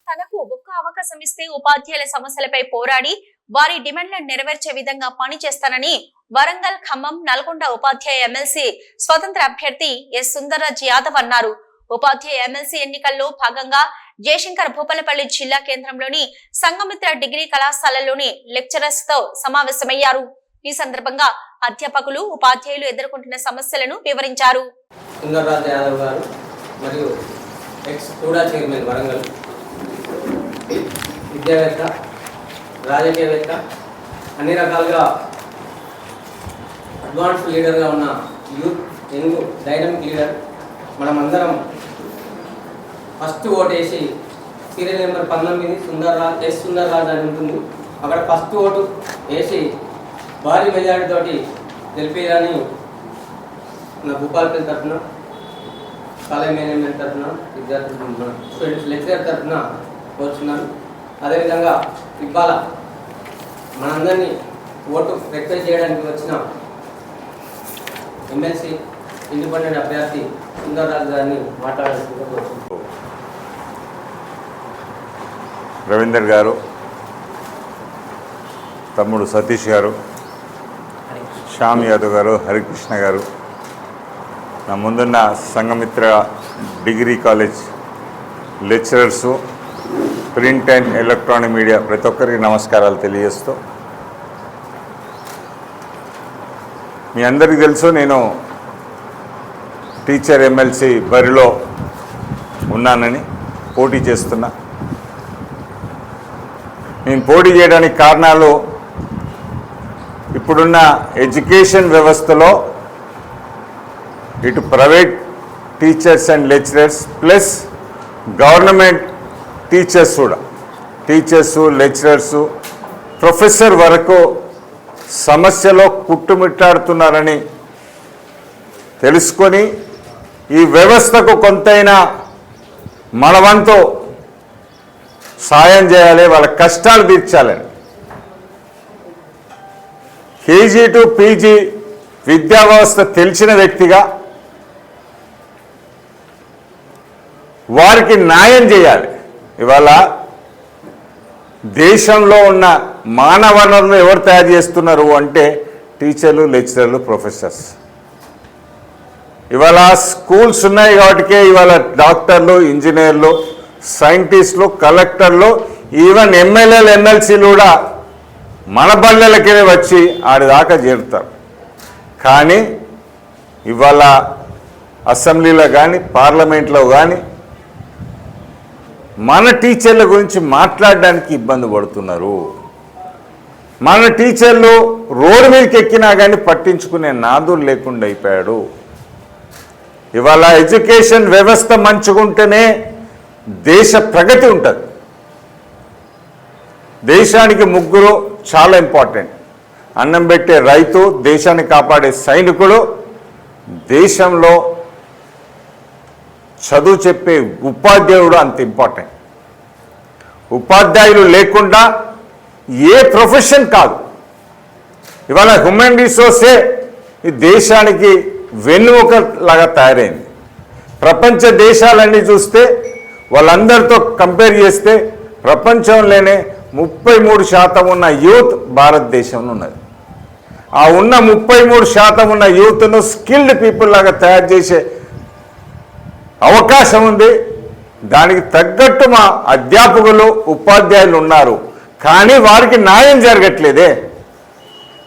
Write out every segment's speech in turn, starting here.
తనకు ఒక్క అవకాశం ఇస్తే ఉపాధ్యాయుల సమస్యలపై పోరాడి వారి డిమాండ్లను నెరవేర్చే విధంగా పనిచేస్తానని వరంగల్, ఖమ్మం, నల్గొండ ఉపాధ్యాయ ఎమ్మెల్సీ స్వతంత్ర అభ్యర్థి ఎస్ సుందర్రాజ్ యాదవ్ అన్నారు. ఉపాధ్యాయ ఎమ్మెల్సీ ఎన్నికల్లో భాగంగా జయశంకర్ భూపాలపల్లి జిల్లా కేంద్రంలోని సంఘమిత్ర డిగ్రీ కళాశాలలోని లెక్చరర్స్ తో సమావేశమయ్యారు. ఈ సందర్భంగా అధ్యాపకులు, ఉపాధ్యాయులు ఎదుర్కొంటున్న సమస్యలను వివరించారు. సుందర్రాజ్ యాదవ్ గారు మరియు ఎక్స్ కూడా చైర్మన్ వరంగల్, విద్యావేత్త, రాజకీయవేత్త, అన్ని రకాలుగా అడ్వాన్స్ లీడర్గా ఉన్న యూత్ యంగ్ డైనమిక్ లీడర్. మనమందరం ఫస్ట్ ఓటు వేసి సీరియల్ నెంబర్ 19 ఎస్ సుందర్రాజ్ అని ఉంటుంది, అక్కడ ఫస్ట్ ఓటు వేసి భారీ మెజారిటీతోటి గెలిపేయాలని నా భూపాలపల్లి తరఫున, కాలేజ్ మేనేజ్మెంట్ తరఫున, విద్యార్థులు స్టూడెంట్స్ లెక్చరర్ తరఫున కోరుచున్నాను. అదేవిధంగా ఇవాళ మనందరినీ ఓటు రిక్వెస్ట్ చేయడానికి వచ్చిన ఎమ్మెల్సీ ఇండిపెండెంట్ అభ్యర్థి సుందర్రాజ్ గారిని మాట్లాడాల్సిందిగా కోరుచున్నాను. రవీందర్ గారు, తమ్ముడు సతీష్ గారు, శ్యామ్ యాదవ్ గారు, హరికృష్ణ గారు, నా ముందున్న Sanghamitra degree college lecturers, print and electronic media ప్రతి ఒక్కరికి నమస్కారాలు తెలియజేస్తూ, మీ అందరికీ తెలుసు నేను టీచర్ ఎమ్మెల్సీ బరిలో ఉన్నానని, పోటీ చేస్తున్నా. నేను పోటీ చేయడానికి కారణాలు ఇప్పుడున్న ఎడ్యుకేషన్ వ్యవస్థలో ఇటు private teachers and lecturers plus government teachers కూడా, టీచర్సు, లెక్చరర్సు, ప్రొఫెసర్ వరకు సమస్యలో కుట్టుమిట్టాడుతున్నారని తెలుసుకొని ఈ వ్యవస్థకు కొంతైనా మనవంతు సాయం చేయాలి, వాళ్ళ కష్టాలు తీర్చాలని కేజీ టు పీజీ విద్యా వ్యవస్థ తెలిసిన వ్యక్తిగా వారికి న్యాయం చేయాలి. ఇవాళ దేశంలో ఉన్న మానవ వనరులు ఎవరు తయారు చేస్తున్నారు అంటే టీచర్లు, లెక్చరర్లు, ప్రొఫెసర్స్. ఇవాళ స్కూల్స్ ఉన్నాయి కాబట్టికే ఇవాళ డాక్టర్లు, ఇంజనీర్లు, సైంటిస్టులు, కలెక్టర్లు, ఈవెన్ ఎమ్మెల్యేలు, ఎమ్మెల్సీలు కూడా మన బల్లెలకే వచ్చి ఆడిదాకా చేరుతారు. కానీ ఇవాళ అసెంబ్లీలో కానీ పార్లమెంట్లో కానీ మన టీచర్ల గురించి మాట్లాడడానికి ఇబ్బంది పడుతున్నారు. మన టీచర్లు రోడ్డు మీదకి ఎక్కినా కానీ పట్టించుకునే నాదులు లేకుండా అయిపోయాడు. ఇవాళ ఎడ్యుకేషన్ వ్యవస్థ మంచిగుంటేనే దేశ ప్రగతి ఉంటుంది. దేశానికి ముగ్గురు చాలా ఇంపార్టెంట్. అన్నం పెట్టే రైతు, దేశాన్ని కాపాడే సైనికుడు, దేశంలో చదువు చెప్పే ఉపాధ్యాయుడు అంత ఇంపార్టెంట్. ఉపాధ్యాయులు లేకుండా ఏ ప్రొఫెషన్ కాదు. ఇవాళ హ్యూమన్ రిసోర్సే ఈ దేశానికి వెన్నుముక లాగా తయారైంది. ప్రపంచ దేశాలన్నీ చూస్తే వాళ్ళందరితో కంపేర్ చేస్తే ప్రపంచంలోనే 33% ఉన్న యూత్ భారతదేశంలో ఉన్నది. ఆ ఉన్న 33% ఉన్న యూత్ను స్కిల్డ్ పీపుల్ లాగా తయారు చేసే అవకాశం ఉంది. దానికి తగ్గట్టు మా అధ్యాపకులు, ఉపాధ్యాయులు ఉన్నారు. కానీ వారికి న్యాయం జరగట్లేదే.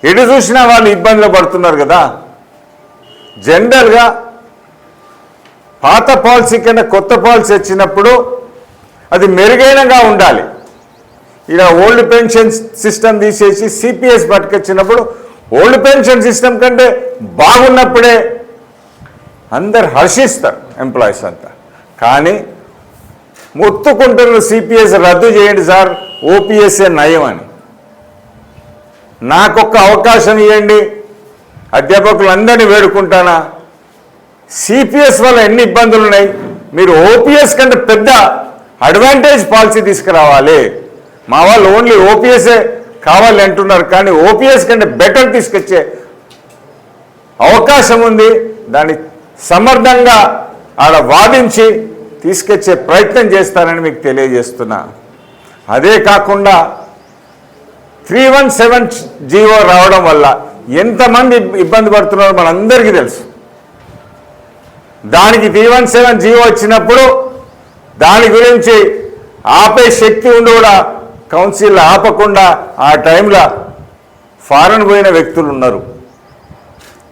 ఎటు చూసినా వాళ్ళు ఇబ్బందులు పడుతున్నారు కదా. జనరల్గా పాత పాలసీ కన్నా కొత్త పాలసీ వచ్చినప్పుడు అది మెరుగైనగా ఉండాలి. ఇలా ఓల్డ్ పెన్షన్ సిస్టమ్ తీసేసి సిపిఎస్ పట్టుకొచ్చినప్పుడు ఓల్డ్ పెన్షన్ సిస్టమ్ కంటే బాగున్నప్పుడే అందరు హర్షిస్తారు ఎంప్లాయీస్ అంతా. కానీ మొత్తుకుంటున్న సిపిఎస్ రద్దు చేయండి సార్, ఓపీఎస్ఏ నయం అని. నాకొక్క అవకాశం ఇవ్వండి, అధ్యాపకులందరినీ వేడుకుంటానా. సిపిఎస్ వల్ల ఎన్ని ఇబ్బందులు ఉన్నాయి, మీరు ఓపీఎస్ కంటే పెద్ద అడ్వాంటేజ్ పాలసీ తీసుకురావాలి. మా వాళ్ళు ఓన్లీ ఓపీఎస్ఏ కావాలి అంటున్నారు, కానీ ఓపీఎస్ కంటే బెటర్ తీసుకొచ్చే అవకాశం ఉంది. దాన్ని సమర్థంగా ఆడ వాదించి తీసుకొచ్చే ప్రయత్నం చేస్తానని మీకు తెలియజేస్తున్నా. అదే కాకుండా 317 జీవో రావడం వల్ల ఎంతమంది ఇబ్బంది పడుతున్నారో మనందరికీ తెలుసు. దానికి 317 జీవో వచ్చినప్పుడు దాని గురించి ఆపే శక్తి ఉండి కూడా కౌన్సిల్ ఆపకుండా ఆ టైంలో ఫారెన్ పోయిన వ్యక్తులు ఉన్నారు.